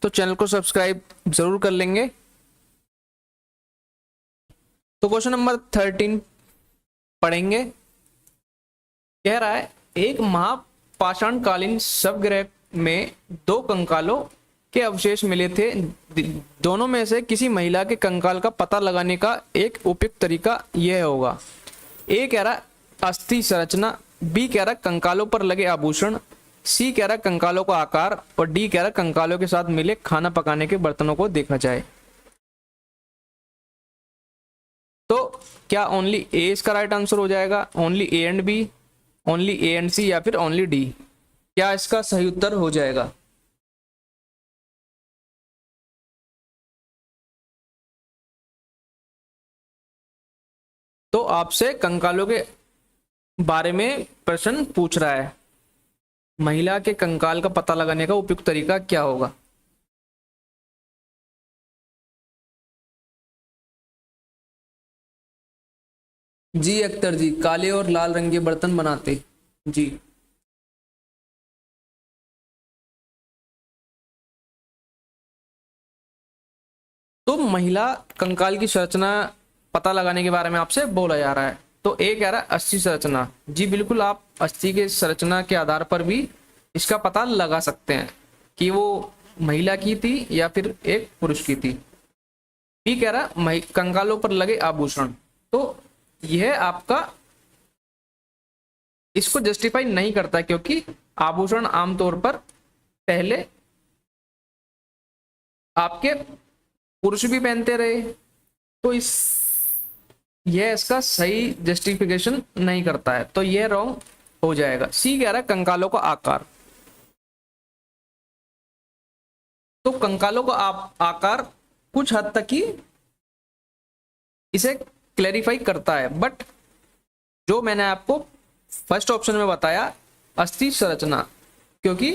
तो चैनल को सब्सक्राइब जरूर कर लेंगे। तो क्वेश्चन नंबर 13 पढ़ेंगे। कह रहा है एक महापाषाणकालीन शवगृह में 2 कंकालों के अवशेष मिले थे। दोनों में से किसी महिला के कंकाल का पता लगाने का एक उपयुक्त तरीका यह होगा। ए कह रहा अस्थि संरचना, बी कह रहा कंकालों पर लगे आभूषण, सी कह रहा कंकालों का आकार, और डी कह रहा कंकालों के साथ मिले खाना पकाने के बर्तनों को देखा जाए। तो क्या ओनली ए इसका राइट आंसर हो जाएगा, only A and B, only A and C, या फिर ओनली डी? क्या इसका सही उत्तर हो जाएगा? तो आपसे कंकालों के बारे में प्रश्न पूछ रहा है। महिला के कंकाल का पता लगाने का उपयुक्त तरीका क्या होगा? जी अख्तर जी काले और लाल रंग के बर्तन बनाते। जी तो महिला कंकाल की संरचना पता लगाने के बारे में आपसे बोला जा रहा है। तो ए कह रहा है अस्थि संरचना। जी बिल्कुल, आप अस्थि के संरचना के आधार पर भी इसका पता लगा सकते हैं कि वो महिला की थी या फिर एक पुरुष की थी। बी कह रहा कंकालों पर लगे आभूषण। तो यह आपका इसको जस्टिफाई नहीं करता, क्योंकि आभूषण आमतौर पर पहले आपके पुरुष भी पहनते रहे। तो यह इसका सही जस्टिफिकेशन नहीं करता है। तो यह रॉन्ग हो जाएगा। सी कह रहा है कंकालों का आकार। तो कंकालों का आकार कुछ हद तक ही इसे क्लैरिफाई करता है, बट जो मैंने आपको फर्स्ट ऑप्शन में बताया अस्थि संरचना, क्योंकि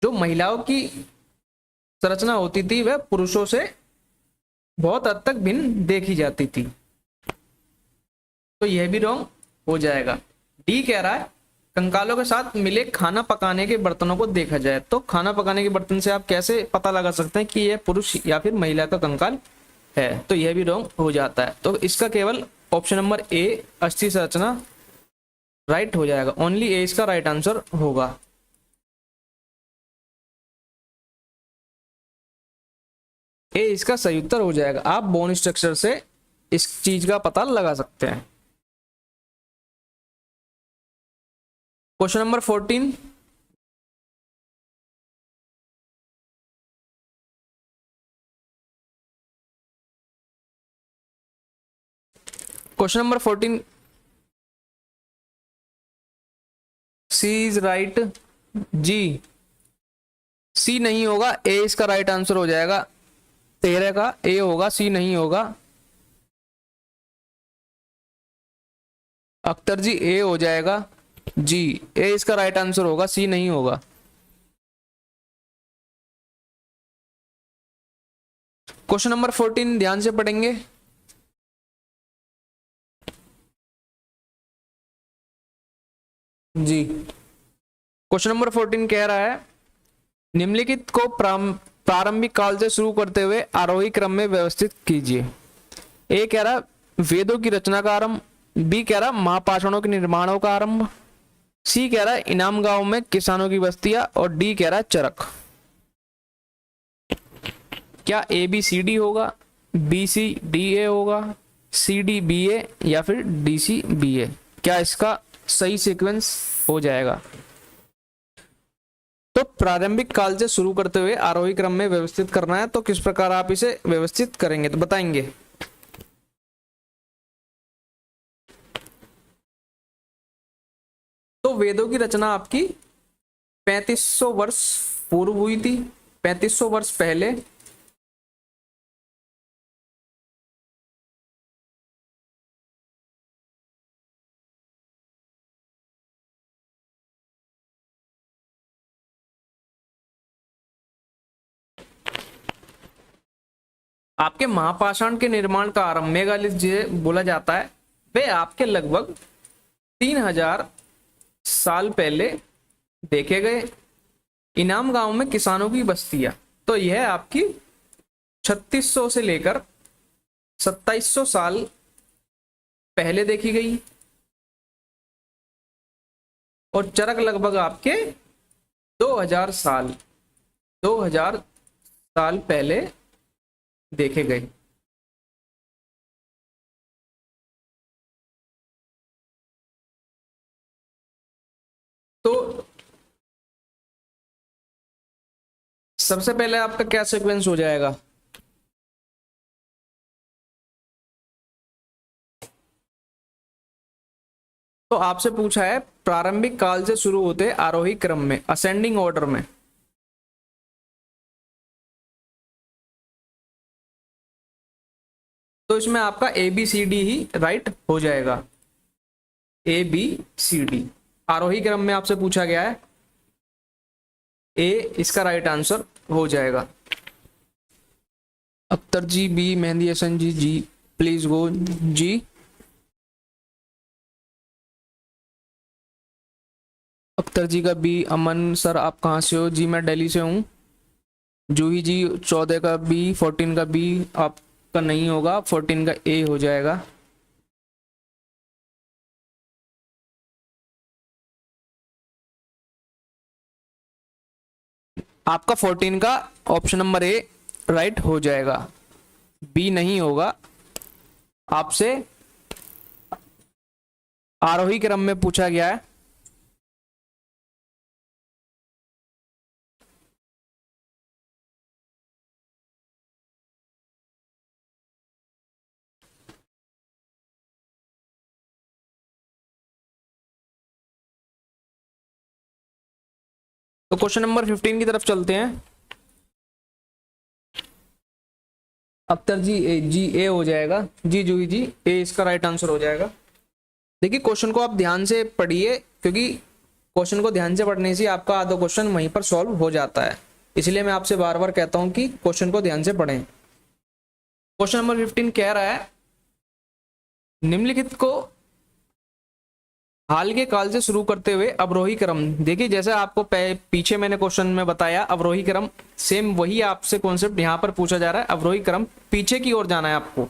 जो महिलाओं की संरचना होती थी वह पुरुषों से बहुत हद तक भिन्न देखी जाती थी। तो यह भी रॉन्ग हो जाएगा। डी कह रहा है कंकालों के साथ मिले खाना पकाने के बर्तनों को देखा जाए तो खाना पकाने के बर्तन से आप कैसे पता लगा सकते हैं कि यह पुरुष या फिर महिला का कंकाल है, तो यह भी रॉन्ग हो जाता है। तो इसका केवल ऑप्शन नंबर ए अस्थि संरचना राइट हो जाएगा। ओनली ए इसका राइट आंसर होगा। ए इसका सही उत्तर हो जाएगा। आप बोन स्ट्रक्चर से इस चीज का पता लगा सकते हैं। Question number 14, question number 14, C is right. जी सी नहीं होगा, ए इसका राइट आंसर हो जाएगा। 13 का ए होगा, सी नहीं होगा। अख्तर जी ए हो जाएगा। जी ए इसका राइट आंसर होगा, सी नहीं होगा। क्वेश्चन नंबर 14 ध्यान से पढ़ेंगे। जी क्वेश्चन नंबर 14 कह रहा है निम्नलिखित को प्रारंभिक काल से शुरू करते हुए आरोही क्रम में व्यवस्थित कीजिए। ए कह रहा वेदों की रचना का आरंभ, बी कह रहा महापाषाणों के निर्माणों का आरंभ, सी कह रहा इनाम गांव में किसानों की बस्तियां, और डी कह रहा चरक। क्या ए बी सी डी होगा, बी सी डी ए होगा, सी डी बी ए, या फिर डी सी बी ए? क्या इसका सही सीक्वेंस हो जाएगा? तो प्रारंभिक काल से शुरू करते हुए आरोही क्रम में व्यवस्थित करना है, तो किस प्रकार आप इसे व्यवस्थित करेंगे तो बताएंगे। तो वेदों की रचना आपकी 3500 वर्ष पूर्व हुई थी, 3500 वर्ष पहले। आपके महापाषाण के निर्माण का आरंभ मेगालिथ जो बोला जाता है वे आपके लगभग 3000 साल पहले देखे गए। इनाम गांव में किसानों की बस्तियां, तो यह आपकी 3600 से लेकर 2700 साल पहले देखी गई। और चरक लगभग आपके 2000 साल पहले देखे गए। तो सबसे पहले आपका क्या सीक्वेंस हो जाएगा? तो आपसे पूछा है प्रारंभिक काल से शुरू होते आरोही क्रम में, असेंडिंग ऑर्डर में। तो इसमें आपका ए बी सी डी ही राइट हो जाएगा। ए बी सी डी आरोही क्रम में आपसे पूछा गया है, ए इसका राइट आंसर हो जाएगा। अख्तर जी बी, मेहंदी हसन जी जी, प्लीज गो जी। अख्तर जी का बी। अमन सर आप कहाँ से हो? जी मैं दिल्ली से हूँ। जूही जी 14 का बी, 14 का बी आपका नहीं होगा, 14 का ए हो जाएगा। आपका 14 का ऑप्शन नंबर ए राइट हो जाएगा, बी नहीं होगा। आपसे आरोही क्रम में पूछा गया है। तो क्वेश्चन नंबर 15 की तरफ चलते हैं। अख्तर जी ए हो जाएगा। जी जूही जी ए इसका राइट आंसर हो जाएगा। देखिए क्वेश्चन को आप ध्यान से पढ़िए, क्योंकि क्वेश्चन को ध्यान से पढ़ने से आपका आधा क्वेश्चन वहीं पर सॉल्व हो जाता है। इसलिए मैं आपसे बार बार कहता हूं कि क्वेश्चन को ध्यान से पढ़ें। क्वेश्चन नंबर 15 कह रहा है निम्नलिखित को हाल के काल से शुरू करते हुए अवरोही क्रम, देखिए जैसे आपको पीछे मैंने क्वेश्चन में बताया अवरोही क्रम, सेम वही आपसे कॉन्सेप्ट यहाँ पर पूछा जा रहा है। अवरोही क्रम पीछे की ओर जाना है आपको,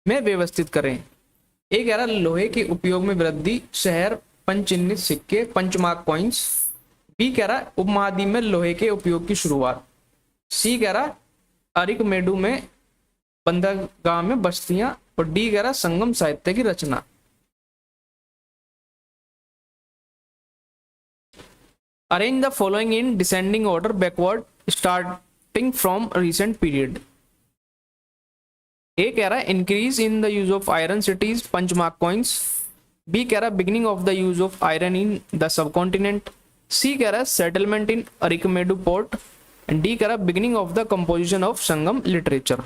में व्यवस्थित करें। एक कह रहा लोहे के उपयोग में वृद्धि, शहर, पंचचिन्हित सिक्के, पंचमार्क कॉइन्स। बी कह रहा उपमहाद्वीप में लोहे के उपयोग की शुरुआत। सी कह रहा अरिकमेडु में बंदरगाह में बस्तियां। और डी कह रहा संगम साहित्य की रचना। Arrange the following in descending order backward starting from recent period. A कह रहा है increase in the use of iron cities, punchmark coins. B कह रहा है beginning of the use of iron in the subcontinent. C कह रहा है settlement in Arikamedu port. And D कह रहा है beginning of the composition of Sangam literature.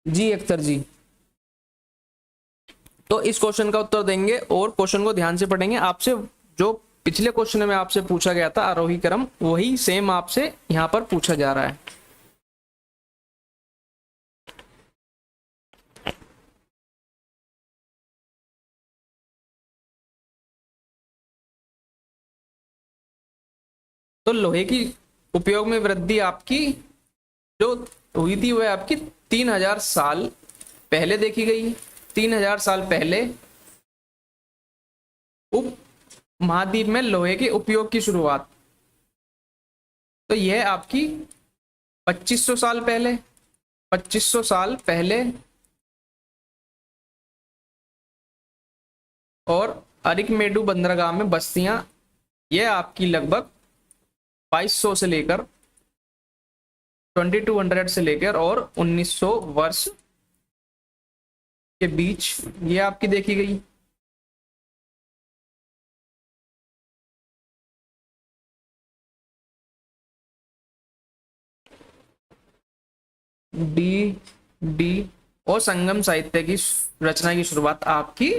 जी अख्तर जी, तो इस क्वेश्चन का उत्तर देंगे और क्वेश्चन को ध्यान से पढ़ेंगे। आपसे जो पिछले क्वेश्चन में आपसे पूछा गया था आरोही क्रम, वही सेम आपसे यहां पर पूछा जा रहा है। तो लोहे की उपयोग में वृद्धि आपकी जो हुई थी वह आपकी 3000 साल पहले देखी गई। 3000 साल पहले उप महाद्वीप में लोहे के उपयोग की शुरुआत, तो यह आपकी 2500 साल पहले, 2500 साल पहले। और अरिकमेडु बंदरगाह में बस्तियां, यह आपकी लगभग 2200 से लेकर 2200 से लेकर और 1900 वर्ष के बीच ये आपकी देखी गई। डी डी और संगम साहित्य की रचना की शुरुआत आपकी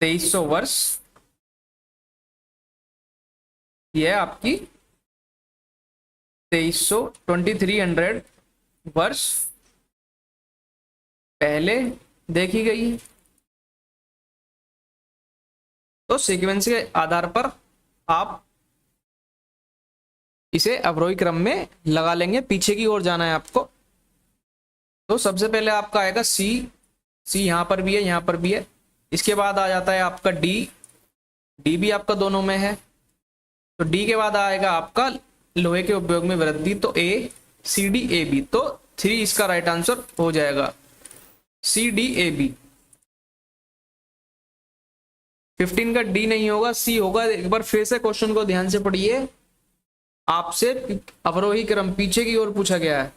2300 वर्ष, यह आपकी 2300 वर्ष पहले देखी गई। तो सीक्वेंस के आधार पर आप इसे अवरोही क्रम में लगा लेंगे, पीछे की ओर जाना है आपको। तो सबसे पहले आपका आएगा सी, सी यहां पर भी है, यहां पर भी है। इसके बाद आ जाता है आपका डी, डी भी आपका दोनों में है। तो डी के बाद आएगा आपका लोहे के उपयोग में वृद्धि, तो ए, सी डी ए बी। तो 3 इसका राइट आंसर हो जाएगा, सी डी ए बी। 15 का डी नहीं होगा, सी होगा। एक बार फिर से क्वेश्चन को ध्यान से पढ़िए, आपसे अवरोही क्रम पीछे की ओर पूछा गया है।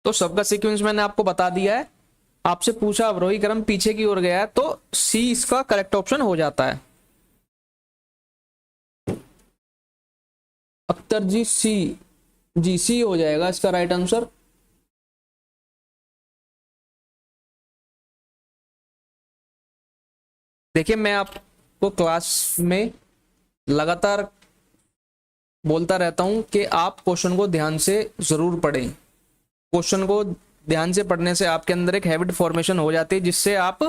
तो सबका सीक्वेंस मैंने आपको बता दिया है। आपसे पूछा अवरोही क्रम पीछे की ओर गया है, तो सी इसका करेक्ट ऑप्शन हो जाता है। अख्तर जी सी, जी सी हो जाएगा इसका राइट आंसर। देखिए मैं आपको क्लास में लगातार बोलता रहता हूं कि आप क्वेश्चन को ध्यान से जरूर पढ़ें। क्वेश्चन को ध्यान से पढ़ने से आपके अंदर एक हैबिट फॉर्मेशन हो जाती है, जिससे आप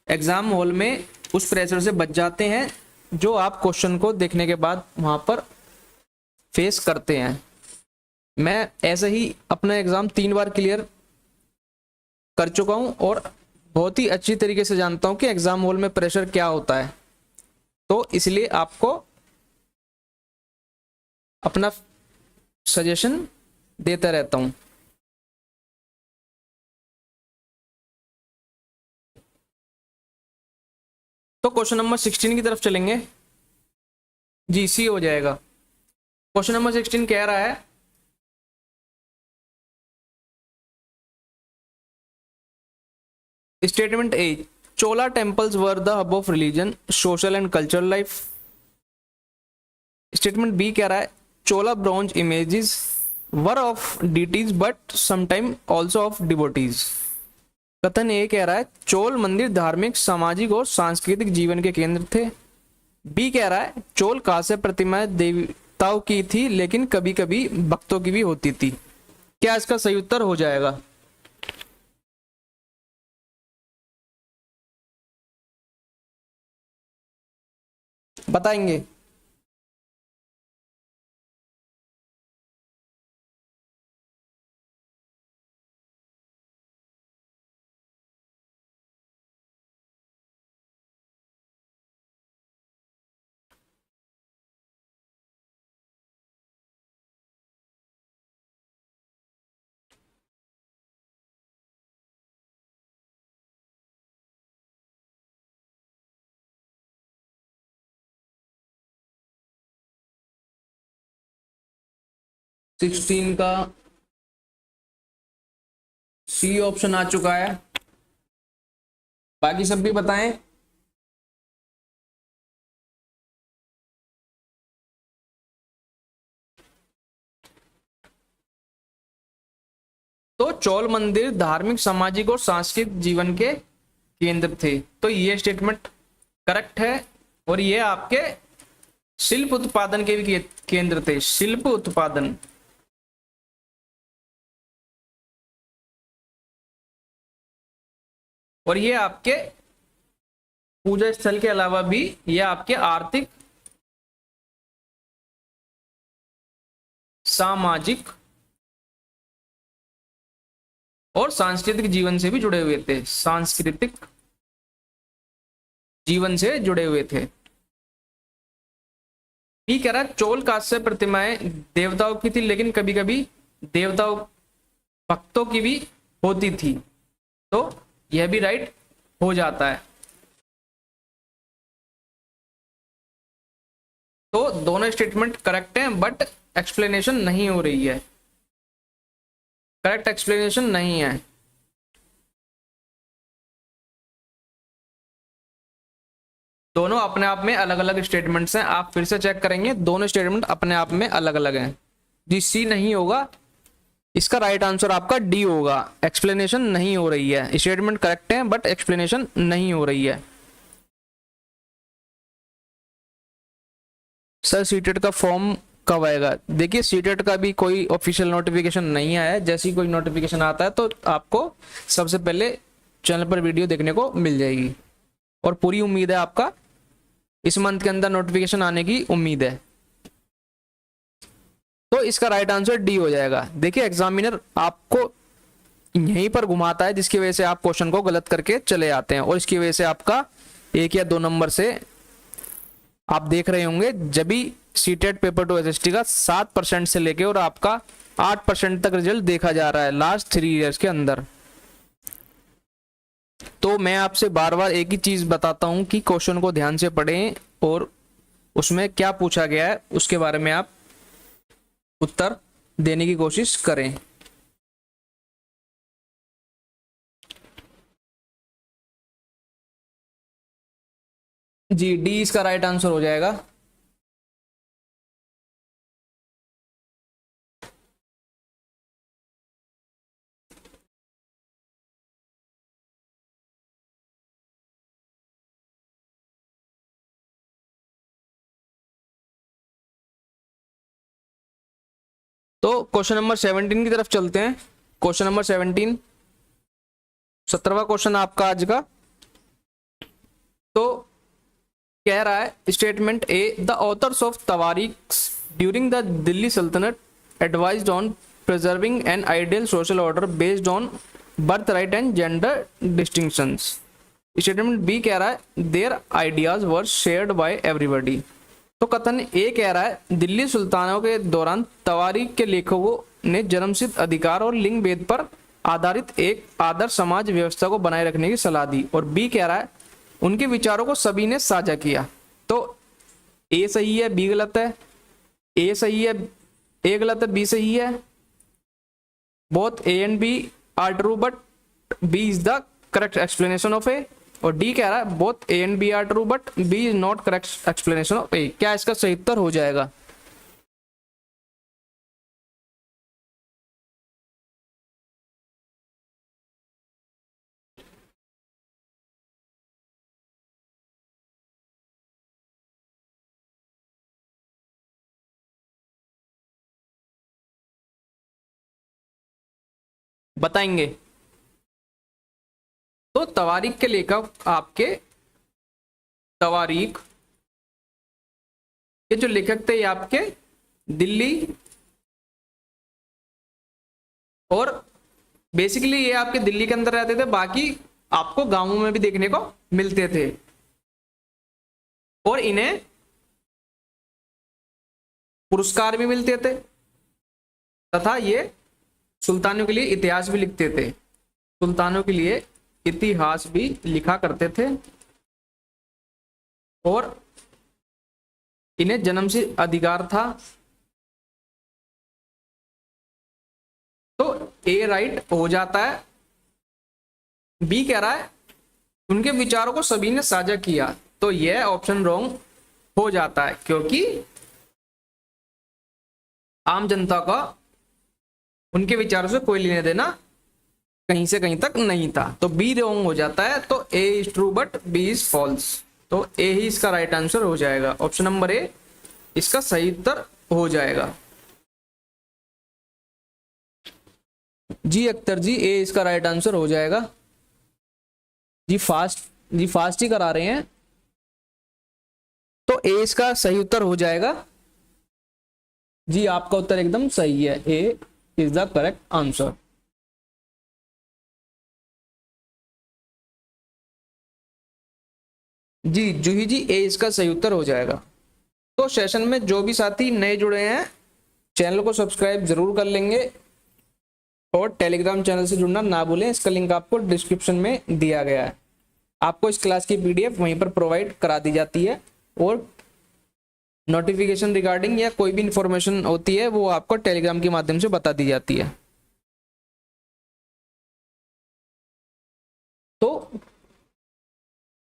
एग्जाम हॉल में उस प्रेशर से बच जाते हैं जो आप क्वेश्चन को देखने के बाद वहां पर फेस करते हैं। मैं ऐसे ही अपना एग्जाम 3 बार क्लियर कर चुका हूं और बहुत ही अच्छी तरीके से जानता हूं कि एग्जाम हॉल में प्रेशर क्या होता है। तो इसलिए आपको अपना सजेशन देता रहता हूं। तो क्वेश्चन नंबर 16 की तरफ चलेंगे। जी सी हो जाएगा। क्वेश्चन नंबर 16 कह रहा है statement A, Chola temples were the hub of religion, social and cultural life. Statement B कह रहा है Chola bronze images were of deities but sometime also of devotees. कथन ए कह रहा है चोल मंदिर धार्मिक, सामाजिक और सांस्कृतिक जीवन के केंद्र थे। बी कह रहा है चोल कांस्य प्रतिमाएं देवता देवताओं की थी लेकिन कभी कभी भक्तों की भी होती थी। क्या इसका सही उत्तर हो जाएगा? बताएंगे? सिक्सटीन का सी ऑप्शन आ चुका है। बाकी सब भी बताएं। तो चोल मंदिर धार्मिक, सामाजिक और सांस्कृतिक जीवन के केंद्र थे। तो ये स्टेटमेंट करेक्ट है। और ये आपके शिल्प उत्पादन के भी केंद्र थे, शिल्प उत्पादन। और ये आपके पूजा स्थल के अलावा भी ये आपके आर्थिक, सामाजिक और सांस्कृतिक जीवन से भी जुड़े हुए थे, सांस्कृतिक जीवन से जुड़े हुए थे। ये कह रहा है चोल कांस्य प्रतिमाएं देवताओं की थी लेकिन कभी कभी देवताओं भक्तों की भी होती थी। तो यह भी राइट हो जाता है। तो दोनों स्टेटमेंट करेक्ट हैं बट एक्सप्लेनेशन नहीं हो रही है, करेक्ट एक्सप्लेनेशन नहीं है। दोनों अपने आप में अलग अलग स्टेटमेंट्स हैं, आप फिर से चेक करेंगे दोनों स्टेटमेंट अपने आप में अलग अलग हैं। जी सी नहीं होगा, इसका राइट आंसर आपका डी होगा। एक्सप्लेनेशन नहीं हो रही है, स्टेटमेंट करेक्ट है बट एक्सप्लेनेशन नहीं हो रही है। सर सीटेट का फॉर्म कब आएगा? देखिए सीटेट का भी कोई ऑफिशियल नोटिफिकेशन नहीं आया है, जैसे ही कोई नोटिफिकेशन आता है तो आपको सबसे पहले चैनल पर वीडियो देखने को मिल जाएगी। और पूरी उम्मीद है आपका इस मंथ के अंदर नोटिफिकेशन आने की उम्मीद है। तो इसका राइट आंसर डी हो जाएगा। देखिए एग्जामिनर आपको यहीं पर घुमाता है जिसकी वजह से आप क्वेश्चन को गलत करके चले आते हैं, और इसकी वजह से आपका 1 या 2 नंबर से आप देख रहे होंगे जब भी सीटेट पेपर टू एसएसटी का 7% से लेके और आपका 8% तक रिजल्ट देखा जा रहा है लास्ट 3 ईयर्स के अंदर। तो मैं आपसे बार बार एक ही चीज बताता हूं कि क्वेश्चन को ध्यान से पढ़ें और उसमें क्या पूछा गया है उसके बारे में आप उत्तर देने की कोशिश करें। जी डी इसका राइट आंसर हो जाएगा। तो क्वेश्चन नंबर 17 की तरफ चलते हैं। क्वेश्चन नंबर 17, 17वां क्वेश्चन आपका आज का। तो कह रहा है statement A, the authors of तवारीख during the Delhi sultanate advised on preserving an ideal social order based on birth right and gender distinctions. Statement B कह रहा है their ideas were shared by everybody. तो कथन ए कह रहा है दिल्ली सुल्तानों के दौरान तवारीख के लेखकों ने जन्मसिद्ध अधिकार और लिंग भेद पर आधारित एक आदर्श समाज व्यवस्था को बनाए रखने की सलाह दी। और बी कह रहा है उनके विचारों को सभी ने साझा किया। तो ए सही है, बी गलत है। ए सही है, ए गलत है, बी सही है। Both A and B are true but B is the correct explanation of A. और डी कह रहा है both A and B are true but B is not correct explanation of A. क्या इसका सही उत्तर हो जाएगा? बताएंगे। तो तवारीख के लेखक आपके, तवारीख के जो लेखक थे ये आपके दिल्ली, और बेसिकली ये आपके दिल्ली के अंदर रहते थे, बाकी आपको गांवों में भी देखने को मिलते थे। और इन्हें पुरस्कार भी मिलते थे तथा ये सुल्तानों के लिए इतिहास भी लिखते थे, सुल्तानों के लिए इतिहास भी लिखा करते थे। और इन्हें जन्म से अधिकार था। तो ए राइट हो जाता है। बी कह रहा है उनके विचारों को सभी ने साझा किया, तो यह ऑप्शन रॉन्ग हो जाता है, क्योंकि आम जनता का उनके विचारों से कोई लेने देना कहीं से कहीं तक नहीं था। तो बी रॉन्ग हो जाता है। तो A is true but B is false. तो ए ही इसका राइट आंसर हो जाएगा। ऑप्शन नंबर ए इसका सही उत्तर हो जाएगा। जी अख्तर जी, ए इसका राइट आंसर हो जाएगा। जी फास्ट ही करा रहे हैं। तो ए इसका सही उत्तर हो जाएगा। जी आपका उत्तर एकदम सही है, A is the correct answer. जी जूही जी, ए इसका सही उत्तर हो जाएगा। तो सेशन में जो भी साथी नए जुड़े हैं चैनल को सब्सक्राइब जरूर कर लेंगे, और टेलीग्राम चैनल से जुड़ना ना भूलें। इसका लिंक आपको डिस्क्रिप्शन में दिया गया है। आपको इस क्लास की पीडीएफ वहीं पर प्रोवाइड करा दी जाती है, और नोटिफिकेशन रिगार्डिंग या कोई भी इंफॉर्मेशन होती है वो आपको टेलीग्राम के माध्यम से बता दी जाती है। तो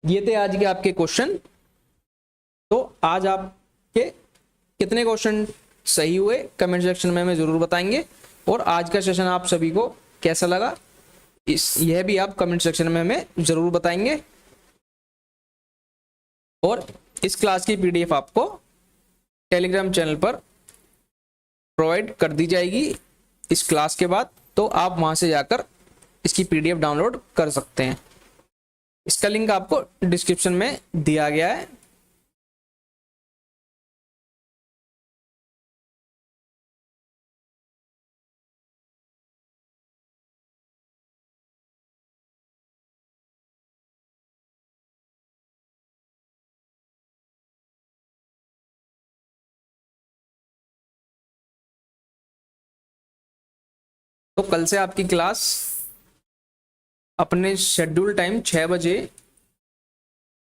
ये थे आज के आपके क्वेश्चन। तो आज आपके कितने क्वेश्चन सही हुए कमेंट सेक्शन में हमें जरूर बताएंगे, और आज का सेशन आप सभी को कैसा लगा यह भी आप कमेंट सेक्शन में हमें जरूर बताएंगे। और इस क्लास की पीडीएफ आपको टेलीग्राम चैनल पर प्रोवाइड कर दी जाएगी इस क्लास के बाद, तो आप वहां से जाकर इसकी पीडीएफ डाउनलोड कर सकते हैं। इसका लिंक आपको डिस्क्रिप्शन में दिया गया है। तो कल से आपकी क्लास अपने शेड्यूल टाइम 6 बजे